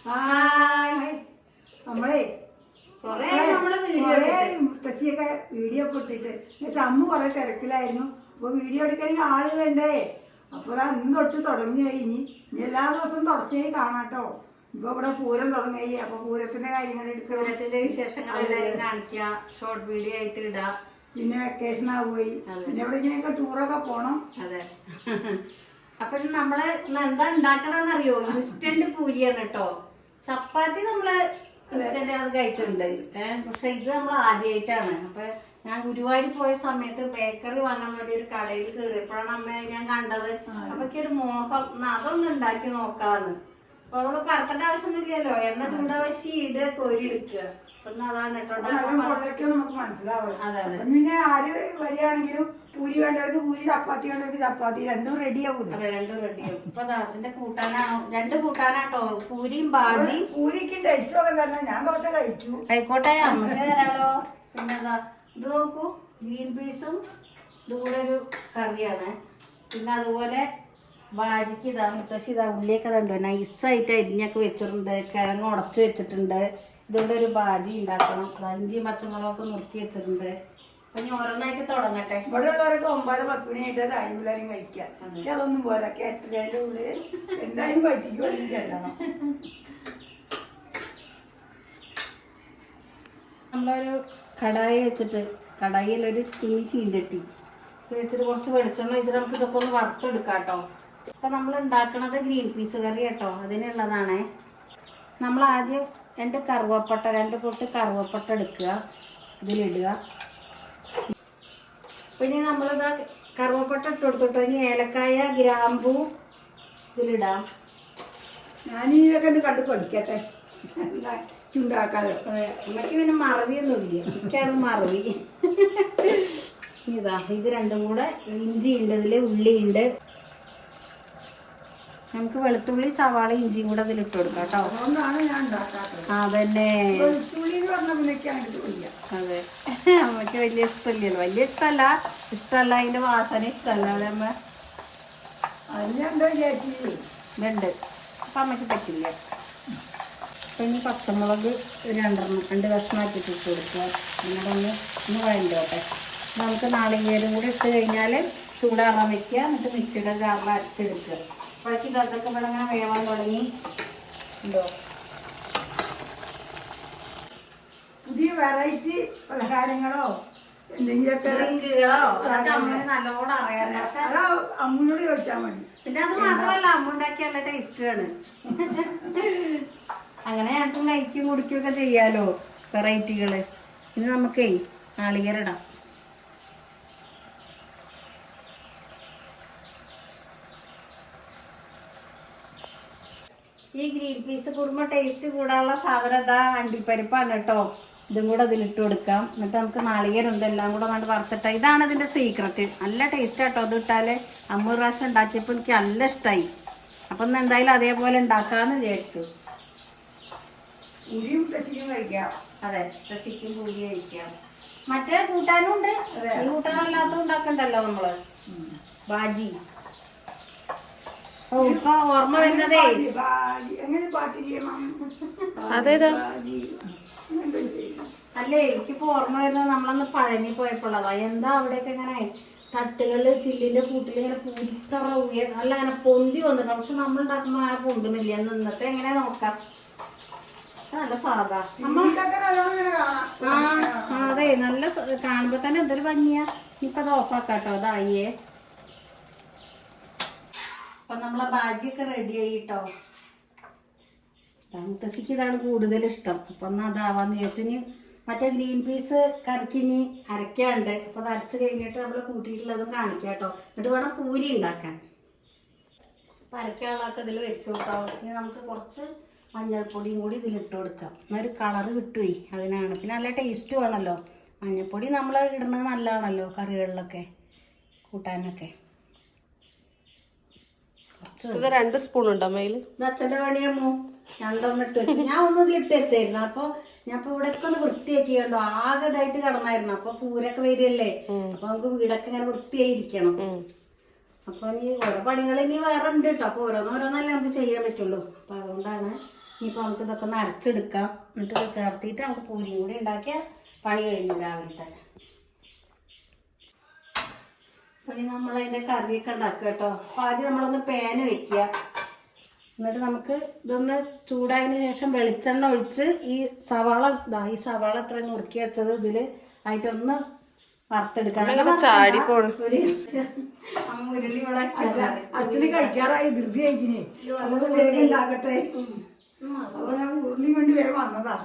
Hi. നമ്മളെ മുത്തശ്ശിയൊക്കെ video ഒക്കെ ഇട്ടിട്ട് അമ്മ കുറെ തിരക്കിലായിരുന്നു. അപ്പൊ വീഡിയോ എടുക്കണമെങ്കിൽ ആള് വേണ്ടേ? അപ്പൊ ഇന്ന് തൊട്ട് തുടങ്ങി കഴിഞ്ഞ് ഇനി എല്ലാ ദിവസവും തുടർച്ചയായി കാണാട്ടോ. ഇപ്പൊ ഇവിടെ പൂരം തുടങ്ങി. അപ്പൊ പൂരത്തിന്റെ കാര്യങ്ങൾ എടുക്കുക, പൂരത്തിന്റെ വിശേഷങ്ങളെല്ലാം കാണിക്കുക, ഷോർട്ട് വീഡിയോ ആയിട്ട് ഇടാം. പിന്നെ വെക്കേഷൻ ആവുപോയി. പിന്നെ എവിടെയെങ്കിലൊക്കെ ടൂറൊക്കെ പോണം. അതെ. അപ്പൊ നമ്മള് എന്താ ഉണ്ടാക്കണമെന്നറിയോ? ഇൻസ്റ്റന്റ് പൂരിയാണ് കേട്ടോ. ചപ്പാത്തി നമ്മള് ഇൻസ്റ്റന്റ് അത് കഴിച്ചിട്ടുണ്ട്. പക്ഷെ ഇത് നമ്മൾ ആദ്യമായിട്ടാണ്. അപ്പൊ ഞാൻ ഗുരുവായൂർ പോയ സമയത്ത് ബേക്കറി വാങ്ങാൻ വേണ്ടി ഒരു കടയിൽ കയറിയപ്പോഴാണ് അമ്മ ഞാൻ കണ്ടത്. അപ്പൊ ഒരു മോഹം അതൊന്നും ഉണ്ടാക്കി നോക്കാന്ന്. അപ്പൊ അവള് പറക്കേണ്ട ആവശ്യമൊന്നുമില്ലല്ലോ. എണ്ണ ചൂടാവശി ഇടുക, കോരി എടുക്കുക. അതാണ് കേട്ടോ നമുക്ക് മനസ്സിലാവും. പിന്നെ ആര് വരികയാണെങ്കിലും പൂരി വേണ്ടവർക്ക് പൂരി, ചപ്പാത്തി വേണ്ടവർക്ക് ചപ്പാത്തി, രണ്ടും റെഡിയാവും. അതെ, രണ്ടും റെഡിയാവും. ഇപ്പൊ അതിന്റെ കൂട്ടാനാണോ? രണ്ട് കൂട്ടാനാട്ടോ, പൂരിയും ബാജി. പൂരിക്കും ടേസ്റ്റും ഒക്കെ തന്നെ. ഞാൻ ദോശ കഴിച്ചു. ആയിക്കോട്ടെ, അമ്മക്ക് തരാലോ. പിന്നെന്താ ഇത് നോക്കൂ, ഗ്രീൻ പീസും ഇതുകൂടെ ഒരു കറിയാണ്. പിന്നെ അതുപോലെ ബാജിക്ക് ഇതാ മുത്തശ്ശി ഇതാ ഉള്ളിയൊക്കെ കണ്ടോ നൈസായിട്ട് അരിഞ്ഞൊക്കെ വെച്ചിട്ടുണ്ട്. കിഴങ്ങ് ഉടച്ച് വെച്ചിട്ടുണ്ട്. ഇതുകൊണ്ട് ഒരു ബാജി ഉണ്ടാക്കണം. ഇഞ്ചിയും പച്ചമുളകൊക്കെ നുറുക്കി വെച്ചിട്ടുണ്ട്. അപ്പൊ ഇനി ഓരോന്നായിട്ട് തുടങ്ങട്ടെ. ഇവിടെ ഉള്ളവരൊക്കെ 9-10 മണിയായിട്ട് തായ്മലാരും കഴിക്കാം. അതൊന്നും പോലെ കേട്ടതിന്റെ ഉള്ളിൽ എന്തായാലും വൈറ്റിക്ക് വരും ചെല്ലണം. നമ്മളൊരു കടായി വെച്ചിട്ട്, കടായിലൊരു തുണി ചീന്തട്ടി വെച്ചിട്ട് കുറച്ച് വെളിച്ചെണ്ണ വെച്ചിട്ട് നമുക്ക് ഇതൊക്കെ ഒന്ന് വറുത്തെടുക്കാം കേട്ടോ. അപ്പൊ നമ്മൾ ഉണ്ടാക്കുന്നത് ഗ്രീൻ പീസ് കറി കേട്ടോ. അതിനുള്ളതാണേ. നമ്മൾ ആദ്യം 2 പൊട്ട് കറുവപ്പട്ട എടുക്കുക, ഇതിലിടുക. പിന്നെ നമ്മളിതാ കറുവപ്പട്ട ഇട്ട് കൊടുത്തിട്ടോ. ഇനി ഏലക്കായ, ഗ്രാമ്പൂ ഇതിലിടാം. ഞാനിതൊക്കെ ഒന്ന് കണ്ട് പഠിക്കട്ടെ, ഉണ്ടാക്കാലോ. അമ്മയ്ക്ക് പിന്നെ മറവിയൊന്നുമില്ല, എനിക്കാണ് മറവി. ഇതാ ഇത് രണ്ടും കൂടെ. ഇഞ്ചി ഉണ്ട് ഇതിൽ, ഉള്ളിയുണ്ട്. നമുക്ക് വെളുത്തുള്ളി, സവാള, ഇഞ്ചിയും കൂടെ അതിലിട്ട് കൊടുക്കാം കേട്ടോ. അതുകൊണ്ടാണ് ഞാൻ ഉണ്ടാക്കാത്തത്. അതന്നെ. വെളുത്തുള്ളി എന്ന് പറഞ്ഞ പിന്നെക്കാണ്. അതെ, അമ്മയ്ക്ക് വലിയ ഇഷ്ടമില്ലല്ലോ. വലിയ ഇഷ്ടമല്ല അതിന്റെ വാസന ഇഷ്ടമല്ല. അതെ അമ്മ, അതിനെന്തോ ചേച്ചി ഇതുണ്ട്. അപ്പൊ അമ്മയ്ക്ക് പറ്റില്ല. അപ്പൊ ഇനി പച്ചമുളക് 2 കഷ്ണമാക്കിയിട്ട് ഇട്ട് കൊടുക്കുക. ഒന്ന് വഴണ്ടോട്ടെ. നമുക്ക് നാളികേരം കൂടി ഇട്ട് കഴിഞ്ഞാൽ ചൂടാറാൻ വെക്കുക. എന്നിട്ട് മിക്സിയുടെ ജാറിൽ അരച്ചെടുക്കുക. അപ്പോഴേക്ക് ഇതൊക്കെ ഇവിടെ അങ്ങനെ വേവാൻ തുടങ്ങി. ഉണ്ടോ പുതിയ വെറൈറ്റി പലഹാരങ്ങളോ എന്തെങ്കിലുമൊക്കെ അമ്മന് നല്ലോണം അറിയാം. അതാ അമ്മൂനോട് ചോദിച്ചാൽ മതി. പിന്നെ അത് മാത്രമല്ല, അമ്മ ഉണ്ടാക്കിയ നല്ല ടേസ്റ്റാണ്. അങ്ങനെ ഞങ്ങൾക്ക് കഴിക്കും കുടിക്കുകയൊക്കെ ചെയ്യാലോ വെറൈറ്റികള്. ഇനി നമുക്കേ നാളികേരിടാം. ഈ ഗ്രീൻ പീസ് കൂടുമ്പോൾ ടേസ്റ്റ് കൂടാനുള്ള സാധനം ഇതാ അണ്ടിപ്പരിപ്പാണ് കേട്ടോ. ഇതും കൂടെ അതിലിട്ട് കൊടുക്കാം. എന്നിട്ട് നമുക്ക് നാളികേരം എല്ലാം കൂടെ കണ്ട് വറുത്തിട്ട. ഇതാണ് ഇതിന്റെ സീക്രട്ട്. നല്ല ടേസ്റ്റ് ആട്ടോ അത് ഇട്ടാല്. 50 പ്രാവശ്യം ഉണ്ടാക്കിയപ്പോൾ എനിക്ക് നല്ല ഇഷ്ടമായി. അപ്പൊ ഒന്ന് എന്തായാലും അതേപോലെ ഉണ്ടാക്കാന്ന് വിചാരിച്ചു. കഴിക്കാം. അതെ, ശശിക്കും പൂരി കഴിക്കാം. മറ്റേ കൂട്ടാനും ഉണ്ട്. ഈ കൂട്ടാനല്ലാത്ത ഉണ്ടാക്കണ്ടല്ലോ നമ്മള്. ബാജി. ഓ, ഇപ്പൊ ഓർമ്മ വരുന്നതേ അതേതാ അല്ലേ, എനിക്കിപ്പോ ഓർമ്മ വരുന്നത് നമ്മളന്ന് പഴനി പോയപ്പോഴതാ. എന്താ അവിടെയൊക്കെ ഇങ്ങനെ തട്ടുകള് ചില്ലിന്റെ കൂട്ടിൽ ഇങ്ങനെ പൂരിത്തറ നല്ല അങ്ങനെ പൊന്തി വന്നിട്ടുണ്ട്. പക്ഷെ നമ്മൾ ഉണ്ടാക്കുമ്പോ അങ്ങനെ പൊന്തുന്നില്ല. ഇന്നത്തെ എങ്ങനെ നോക്കാം. നല്ല സാധാ അതെ, നല്ല കാണുമ്പോ തന്നെ എന്തൊരു ഭംഗിയാ. ഇപ്പൊ അത് ഓഫാക്കാട്ടോ. അതായിയേ. അപ്പൊ നമ്മളെ ബാജിയൊക്കെ റെഡി ആയിട്ടോ. മുത്തശ്ശിക്ക് ഇതാണ് കൂടുതൽ ഇഷ്ടം. അപ്പൊ ഒന്ന് അതാവാന്ന് വിചാരിച്ചു. ഇനി മറ്റേ ഗ്രീൻ പീസ് കറിക്കിനി അരക്കാണ്ട്. അപ്പൊ അത് അരച്ച് കഴിഞ്ഞിട്ട് നമ്മൾ കൂട്ടിയിട്ടുള്ളതും കാണിക്കാം കേട്ടോ. എന്നിട്ട് വേണം പൂരി ഉണ്ടാക്കാൻ. അപ്പൊ അരക്കാനുള്ളതൊക്കെ ഇതിൽ വെച്ചു കേട്ടോ. ഇനി നമുക്ക് കുറച്ച് മഞ്ഞൾപ്പൊടിയും കൂടി ഇതിലിട്ട് കൊടുക്കാം. എന്നൊരു കളറ് കിട്ടുപോയി. അതിനാണ്. പിന്നെ നല്ല ടേസ്റ്റും ആണല്ലോ. മഞ്ഞൾപ്പൊടി നമ്മൾ ഇടുന്നത് നല്ലതാണല്ലോ കറികളിലൊക്കെ, കൂട്ടാനൊക്കെ. 2 സ്പൂൺ ഉണ്ടോ അമ്മയില്? ഇത് അച്ഛൻ്റെ പണിയമ്മോ. 2 ഇട്ട് വെച്ചു. ഞാൻ ഒന്നും ഇതിലിട്ട് വെച്ചായിരുന്നു. അപ്പൊ ഞാൻ ഇപ്പൊ ഇവിടെയൊക്കെ ഒന്ന് വൃത്തിയാക്കി കണ്ടോ. ആകെ ഇതായിട്ട് കിടന്നായിരുന്നു. അപ്പൊ പൂരൊക്കെ വരികയല്ലേ. അപ്പൊ നമുക്ക് വീടൊക്കെ ഇങ്ങനെ വൃത്തിയായിരിക്കണം. അപ്പൊ ഇനി ഓരോ പണികൾ ഇനി വേറെ ഉണ്ട് കേട്ടോ. അപ്പൊ ഓരോന്നോരോന്നല്ലേ നമുക്ക് ചെയ്യാൻ പറ്റുള്ളൂ. അപ്പൊ അതുകൊണ്ടാണ് ഇനിയിപ്പോൾ നമുക്ക് ഇതൊക്കെ ഒന്ന് അരച്ചെടുക്കാം. എന്നിട്ട് ഇത് ചേർത്തിട്ട് നമുക്ക് പൂരിയും കൂടി ഉണ്ടാക്കിയാൽ പണി കഴിഞ്ഞു രാവിലെ തന്നെ. അപ്പോൾ ഇനി നമ്മളതിൻ്റെ കറിയൊക്കെ ഉണ്ടാക്കുക കേട്ടോ. അപ്പോൾ ആദ്യം നമ്മളൊന്ന് പാന് വെക്കുക. എന്നിട്ട് നമുക്ക് ഇതൊന്ന് ചൂടായതിന് ശേഷം വെളിച്ചെണ്ണ ഒഴിച്ച് ഈ സവാള എത്ര നുറുക്കി വെച്ചത് ഇതിൽ ആയിട്ടൊന്ന് വറുത്തെടുക്കാം. ഉരുളി ഇവിടെ അച്ഛന് കഴിക്കാറായി ധൃതി കഴിക്കണേ. അതൊക്കെ വേഗം ഉണ്ടാക്കട്ടെ. അപ്പൊ ഞാൻ ഉരുളി വേണ്ടി വേഗം വന്നതാ.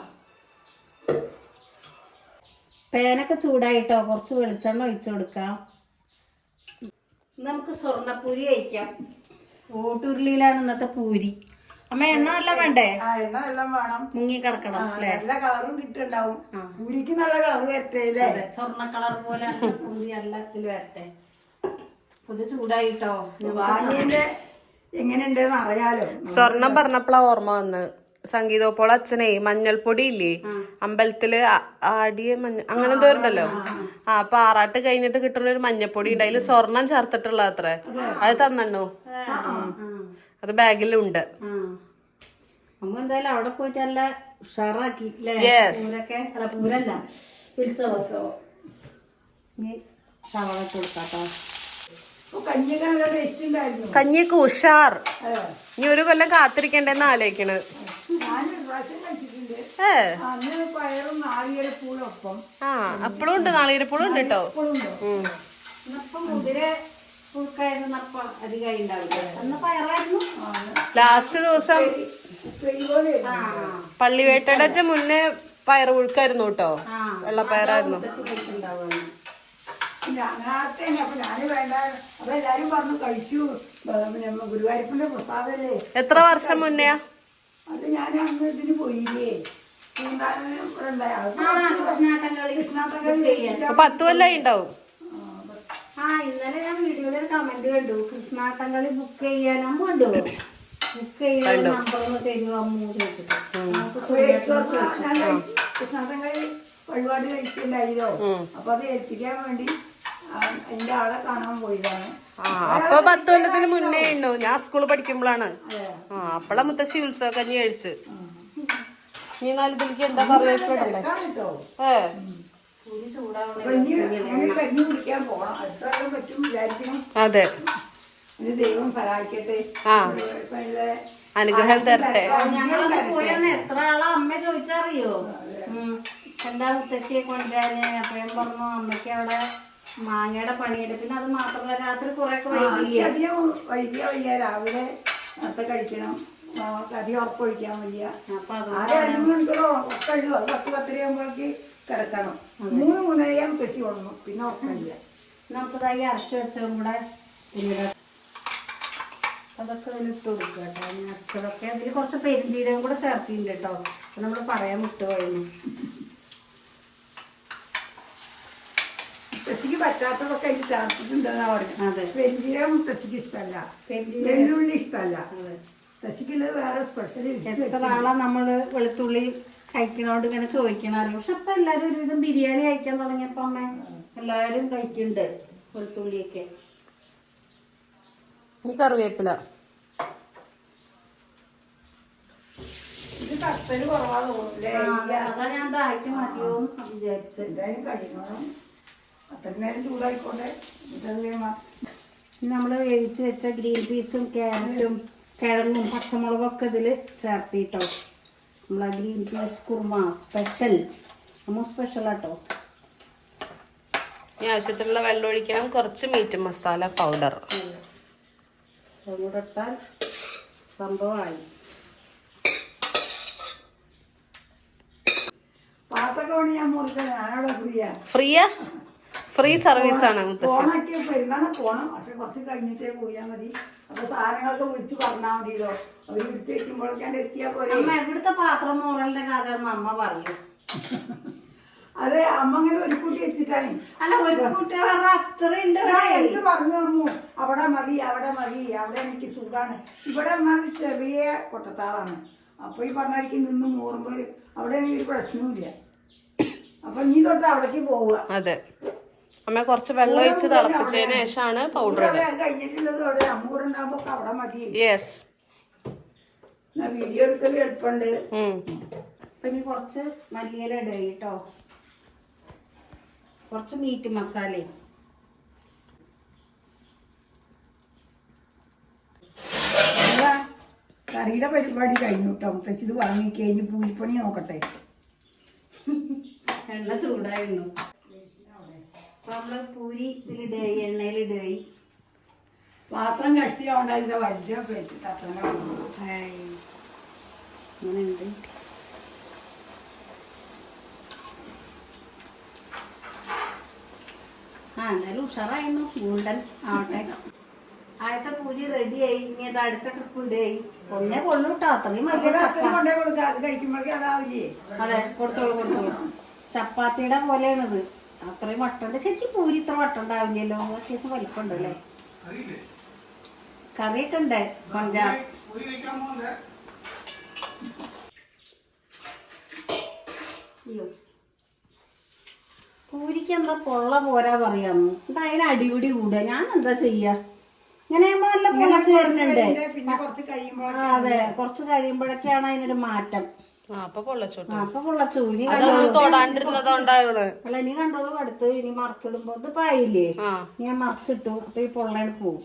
പാനൊക്കെ ചൂടായിട്ടോ കുറച്ച് വെളിച്ചെണ്ണ ഒഴിച്ചു കൊടുക്കാം. നമുക്ക് സ്വർണ്ണപ്പൂരി കഴിക്കാം. ഓട്ടുരുളിയിലാണ് ഇന്നത്തെ പൂരി. അമ്മ എണ്ണ നല്ല വേണ്ടേ? എണ്ണ എല്ലാം വേണം, മുങ്ങി കിടക്കണം അല്ലേ? നല്ല കളറും കിട്ടുണ്ടാവും. പൂരിക്ക് നല്ല കളർ വരട്ടെ അല്ലേ? സ്വർണ്ണ കളർ പോലെ പൂരി എല്ലാത്തിൽ വരട്ടെ. ഇത് ചൂടായിട്ടോ. വാങ്ങിയതിന്റെ എങ്ങനെയുണ്ടെന്ന് അറിയാലോ. സ്വർണം പറഞ്ഞപ്പോഴാ ഓർമ്മ വന്ന് സംഗീതോപ്പോൾ അച്ഛനെ മഞ്ഞൾപ്പൊടി ഇല്ലേ അമ്പലത്തില് ആടിയ മഞ്ഞ അങ്ങനെ എന്തോ ഉണ്ടല്ലോ. അപ്പൊ ആറാട്ട് കഴിഞ്ഞിട്ട് കിട്ടുന്ന ഒരു മഞ്ഞപ്പൊടി ഉണ്ട്, അതില് സ്വർണം ചേർത്തിട്ടുള്ള അത്ര. അത് തന്നോ? അത് ബാഗിലുണ്ട്. അമ്മ എന്തായാലും അവിടെ പോയിട്ട് നല്ല ഉഷാറാക്കി പൂരൊക്കെ. അല്ല പൂരല്ല, ഉത്സവം. ഇനി സവാള കൊടുക്കാട്ടോ. കഞ്ഞിക്ക് ഉഷാർ. ഇനി ഒരു കൊല്ലം കാത്തിരിക്കണ്ടെന്ന് ആലോചിക്കണത്. അപ്പളും ഉണ്ട്, നാളികേരപ്പുളും ഉണ്ട് കേട്ടോ. ലാസ്റ്റ് ദിവസം പള്ളിവേട്ടയുടെ മുന്നേ പയറ് പുഴുക്കായിരുന്നു കേട്ടോ. വെള്ളപ്പയറായിരുന്നു. ഗുരുവായൂരപ്പന്റെ പ്രസാദല്ലേ. എത്ര വർഷം മുന്നെയാ? അത് ഞാൻ അന്ന് ഇതിന് പോയില്ലേ, 10 കൊല്ലായി ഉണ്ടാവും. ഇന്നലെ ഞാൻ വീഡിയോയിൽ ഒരു കമന്റ് കണ്ടു, കൃഷ്ണാട്ടംകളി ബുക്ക് ചെയ്യാൻ അമ്മ ഉണ്ടോ, ബുക്ക് ചെയ്യാൻ നമ്പർ ഒന്ന് തരുമോ അമ്മ ചോദിച്ചിട്ട്. കൃഷ്ണാട്ടംകളി വഴിപാട് കഴിച്ചിട്ടുണ്ടായില്ലോ. അപ്പൊ അത് എത്തിക്കാൻ വേണ്ടി എന്റെ ആളെ കാണാൻ പോയതാണ്. അപ്പൊ 10 കൊല്ലത്തിന് മുന്നേ ഉണ്ടോ? ഞാൻ സ്കൂളിൽ പഠിക്കുമ്പോഴാണ്. അപ്പളാ മുത്തശ്ശി ഉത്സവ കഞ്ഞി കഴിച്ച്. നീ നാലിതിലേക്ക് എന്താ കറിവേപ്പിടല്ലേ? അതെ, ദൈവം സഹായിക്കട്ടെ, അനുഗ്രഹം തരട്ടെ. എത്ര ആളാ അമ്മ ചോദിച്ചറിയോ എന്താ മുത്തശ്ശിയെ കൊണ്ടുവരാന്? അപ്പൊ ഞാൻ പറഞ്ഞു അമ്മയ്ക്ക് അവിടെ മാങ്ങയുടെ പണിയുണ്ട്. പിന്നെ അത് മാത്രമല്ല രാത്രി കുറെ വൈകിയ വയ്യ, രാവിലെ നേരത്തെ കഴിക്കണം, അധികം ഉറപ്പൊഴിക്കാൻ വയ്യ. ആദ്യം 5 മണിക്കൂർ ഉറക്കഴിഞ്ഞു. അത് 10-10:30 ആകുമ്പോഴേക്ക് കിടക്കണം. 3-3:30 മുത്തശ്ശി വന്നു, പിന്നെ ഉറക്കമില്ല. നമുക്കിതായി അരച്ചു വെച്ചതും കൂടെ അതൊക്കെ അതിലിട്ട് കൊടുക്കുക കേട്ടോ. അരച്ചതൊക്കെ അതിൽ കുറച്ച് പെരുംജീരകം കൂടെ ചേർത്തിട്ടുണ്ട് കേട്ടോ. അത് നമ്മൾ പറയാൻ വിട്ടുപോയിരുന്നു. മുത്തശ്ശിക്ക് പറ്റാത്തതൊക്കെ അതിൽ ചേർത്തിട്ടുണ്ടെന്നാ പറഞ്ഞത്. അതെ, പെരുംജീരകം മുത്തശ്ശിക്ക് ഇഷ്ടമല്ല, വെള്ളുള്ളി ഇഷ്ടമല്ല. മുത്തശ്ശിക്കുള്ളത് വേറെ സ്പെഷ്യൽ. എത്ര നാളെ നമ്മള് വെളുത്തുള്ളി കഴിക്കണോണ്ട് ഇങ്ങനെ ചോദിക്കണമല്ലോ. പക്ഷെ അപ്പൊ എല്ലാരും ഒരുവിധം ബിരിയാണി കഴിക്കാൻ തുടങ്ങിയപ്പോ അമ്മ എല്ലാരും കഴിക്കുന്നുണ്ട് വെളുത്തുള്ളിയൊക്കെ. കറിവേപ്പില ഇത് കപ്പല് കുറവാ തോന്നുന്നില്ലേ? അതാ ഞാൻ ഇതായിട്ട് മതിയോന്ന് വിചാരിച്ചു. എന്തായാലും കഴിക്കണം, അത്ര നേരം ചൂടായിക്കോട്ടെ. നമ്മൾ വേവിച്ച് വെച്ച ഗ്രീൻ പീസും ക്യാരറ്റും കിഴങ്ങും പച്ചമുളകും ഒക്കെ ഇതിൽ ചേർത്തിട്ടോ. നമ്മളെ ഗ്രീൻ പീസ് കുറുമ സ്പെഷ്യൽ, നമ്മൾ സ്പെഷ്യലാട്ടോ. ഈ ആവശ്യത്തിലുള്ള വെള്ളം ഒഴിക്കണം. കുറച്ച് മീറ്റ് മസാല പൗഡർ അതുകൂടെ ഇട്ടാൽ സംഭവമായി. പാത്രക്കോണി ഞാൻ മുറിക്കാൻ ഞാനവിടെ ഫ്രീയാ? ഫ്രീ സർവീസ് ആണ് മുത്തശ്ശി. ഫോണൊക്കെ പെരുന്നാളെ പോണം, പക്ഷെ കുറച്ച് കഴിഞ്ഞിട്ടേ പോയാൽ മതി. അപ്പൊ സാധനങ്ങളൊക്കെ വിളിച്ച് പറഞ്ഞാൽ മതിയല്ലോ. അവര് വിളിച്ച് വെക്കുമ്പോഴൊക്കെ എത്തിയാ പോലെ. ഇവിടുത്തെ പാത്രം മോറലിന്റെ കഥ അമ്മ പറയും. അതെ, അമ്മ അങ്ങനെ ഒരു കൂട്ടി വെച്ചിട്ടാണ്. അല്ല, ഒരു കൂട്ടി പറഞ്ഞ അത്രയുണ്ട്. എന്ത് പറഞ്ഞു അമ്മു, അവിടെ മതി, അവിടെ മതി, അവിടെ എനിക്ക് സുഖാണ്. ഇവിടെ എന്നാൽ ചെറിയ കൊട്ടത്താളാണ്. അപ്പൊ ഈ പറഞ്ഞായിരിക്കും നിന്ന് മൂറുമ്പോ അവിടെ ഒരു പ്രശ്നമില്ല. അപ്പൊ നീ തൊട്ട് അവിടേക്ക് പോവുക. അതെ, അമ്മ കുറച്ച് വെള്ളം ഒഴിച്ച് തിളപ്പിച്ചതിന് ശേഷമാണ് പൗഡർ കഴിഞ്ഞിട്ടുള്ളത്. അവിടെ അമ്മ കൂടെ ഉണ്ടാകുമ്പോ അവിടെ മതി. യെസ്, എന്നാ വീഡിയോ എടുക്കൽ എളുപ്പമുണ്ട്. അപ്പൊ ഇനി കുറച്ച് മല്ലിയില ഇടുക കേട്ടോ, കുറച്ച് മീറ്റ് മസാലയും. കറിയുടെ പരിപാടി കഴിഞ്ഞു കേട്ടോ. മുത്തശ്ശി ഇത് വാങ്ങി കഴിഞ്ഞ് പൂരിപ്പണി നോക്കട്ടെ. എണ്ണ ചൂടായിരുന്നു. അപ്പൊ നമ്മള് പൂരി ഇതിലിടുകയായി, എണ്ണയിലിടുകയായി. പാത്രം കഷ്ടിയോണ്ടായിരുന്ന വലിയ പാത്രങ്ങളാണ്. അങ്ങനെയുണ്ട്. എന്തായാലും ഉഷാറായിരുന്നു. ഗോൾഡൻ ആവട്ടെ. ആദ്യത്തെ പൂരി റെഡിയായി. ഇനി അത് അടുത്ത ട്രിപ്പ് ഇടുകയായി. ഒന്നേ കൊള്ളു കേട്ടോ, അത്രയും വലിയ അച്ഛനും കൊണ്ടേ കൊടുക്കുക. അത് കഴിക്കുമ്പോഴേക്കും അതാവില്ലേ? അതെ, കൊടുത്തോളൂ. ചപ്പാത്തിയുടെ പോലെയാണിത്. അത്രയും വട്ടുണ്ട്. ശരിക്കും പൂരി ഇത്ര വട്ടം ഉണ്ടാവില്ലല്ലോ, അത്യാവശ്യം വലിപ്പമുണ്ട് അല്ലേ? കറിയൊക്കെ ഉണ്ട്. പഞ്ചാബ് അയ്യോ, പൂരിക്ക് എന്താ പൊള്ള പോരാ പറയാമോ? എന്താ അതിന് അടിപിടി കൂടുക. ഞാൻ എന്താ ചെയ്യാ? ഇങ്ങനെ നല്ല പൊളച്ച് വരുന്നുണ്ട്. പിന്നെ കുറച്ച് കഴിയുമ്പോ അതെ, കുറച്ച് കഴിയുമ്പോഴൊക്കെയാണ് അതിനൊരു മാറ്റം. അപ്പൊ പൊള്ളച്ചോട്ടു. അപ്പൊ പൊള്ളച്ചു. ഇനി തൊടാണ്ടിരുന്നതുകൊണ്ടാണ്. അല്ല, ഇനി കണ്ടോളൂ. അടുത്ത് ഇനി മറിച്ചിടുമ്പോ ഇത് പായില്ലേ, ഞാൻ മറിച്ചിട്ടു. അപ്പൊ ഈ പൊള്ളയാണ് പോവും.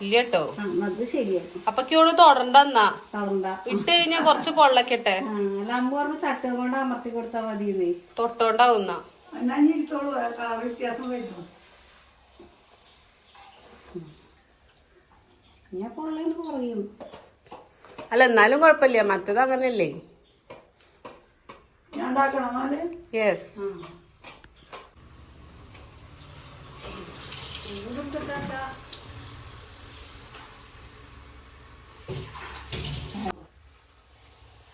ഇല്ലട്ടോ, അത് ശരിയാണ്. അപ്പൊ ക്യൂണ് തൊടണ്ടെന്നാ തൊടണ്ട. ഇട്ട് കഴിഞ്ഞാ കൊറച്ച് പൊള്ളക്കട്ടെ. അല്ല, അമ്മ പറഞ്ഞു ചട്ടം കൊണ്ട് അമർത്തി കൊടുത്താ മതി. തൊട്ടോണ്ടാവുന്ന എന്നാ ഇരിത്തോളൂ. കളർ വ്യത്യാസം വരുന്നു. ഞാൻ പൊള്ളേന് കുറയും. അല്ല, എന്നാലും കുഴപ്പമില്ല. മറ്റത് അങ്ങനെയല്ലേ? ഞാൻ ഉണ്ടാക്കണം നാല്. യെസ്.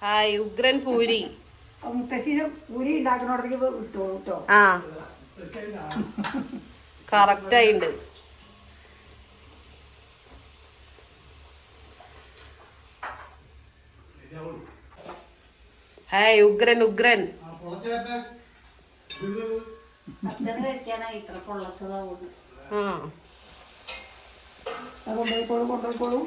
ഹായ്, ഉഗ്രൻ പൂരി. മുത്തശ്ശീനെ പൂരി ഉണ്ടാക്കണോടത്തേക്ക് വിട്ടോളൂ കേട്ടോ. ആ, കറക്റ്റ് ആയിണ്ട്. ഹായ്, ഉഗ്രൻ. അച്ഛന് കഴിക്കാനായി ഇത്ര പൊള്ളച്ചതാവുന്നു. കൊണ്ടുപോയിക്കോളൂ.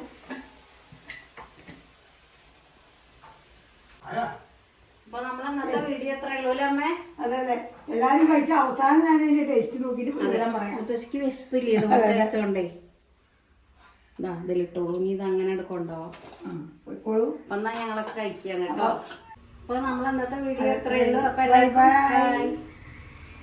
അപ്പൊ നമ്മളെ നല്ല വീഡിയോ എത്ര ഉള്ളൂ അമ്മേ? അതെ. എല്ലാരും കഴിച്ച അവസാനം ഞാൻ അതിന്റെ ടേസ്റ്റ് നോക്കിട്ട് പറയാൻ പറയാം. മുത്തശ്ശിക്ക് വിശപ്പില്ലേ ഇത് കഴിച്ചോണ്ടേ. ഇതാ ഇതിലിട്ടോളൂ. നീ ഇത് അങ്ങനെ കൊണ്ടുപോവാം. പോയിക്കോളൂ. അപ്പൊ എന്നാ ഞങ്ങളൊക്കെ കഴിക്കാണ് കേട്ടോ. അപ്പൊ നമ്മളെ ഇന്നത്തെ വീഡിയോ എത്രയുള്ളൂ. അപ്പൊ എല്ലാവർക്കും ബൈ.